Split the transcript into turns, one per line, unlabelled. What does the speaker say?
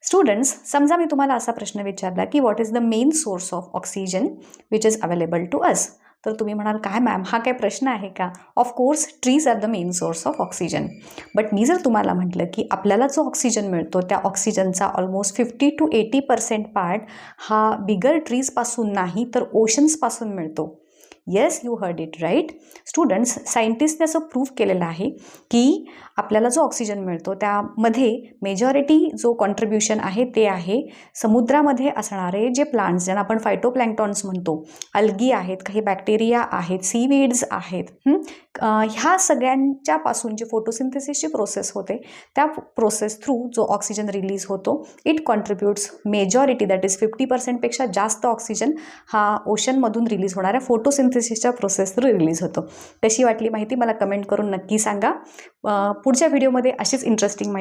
Students, समजा मी तुम्हाला असा प्रश्न विचारला की what is the main source of oxygen which is available to us. तर तुम्ही म्हणाल काय मॅम, हा काय प्रश्न आहे का? Of course trees are the main source of oxygen. But मी जर तुम्हाला म्हटलं की आपल्याला जो ऑक्सिजन मिळतो त्या ऑक्सिजनचा ऑलमोस्ट 50-80% पार्ट हा बिगर ट्रीजपासून नाही तर ओशन्सपासून मिळतो. Yes, you heard it right. Students, सायंटिस्टने असं प्रूव्ह केलेलं आहे की आपल्याला जो ऑक्सिजन मिळतो त्यामध्ये मेजॉरिटी जो कॉन्ट्रीब्युशन आहे ते आहे समुद्रामध्ये असणारे जे प्लांट्स, ज्यांना आपण फायटोप्लँक्टॉन्स म्हणतो, अल्गी आहेत, काही बॅक्टेरिया आहेत, सीवीड्स आहेत, ह्या सगळ्यांच्यापासून जी फोटोसिंथेसिसची प्रोसेस होते त्या प्रोसेस थ्रू जो ऑक्सिजन रिलीज होतो इट कॉन्ट्रीब्युट्स मेजॉरिटी, दॅट इज 50%पेक्षा जास्त ऑक्सिजन हा ओशनमधून रिलीज होणाऱ्या फोटोसिंथेसिसच्या प्रोसेस थ्रू रिलीज होतो. कशी वाटली माहिती मला कमेंट करून नक्की सांगा. पुढच्या व्हिडिओमध्ये अशीच इंटरेस्टिंग माहिती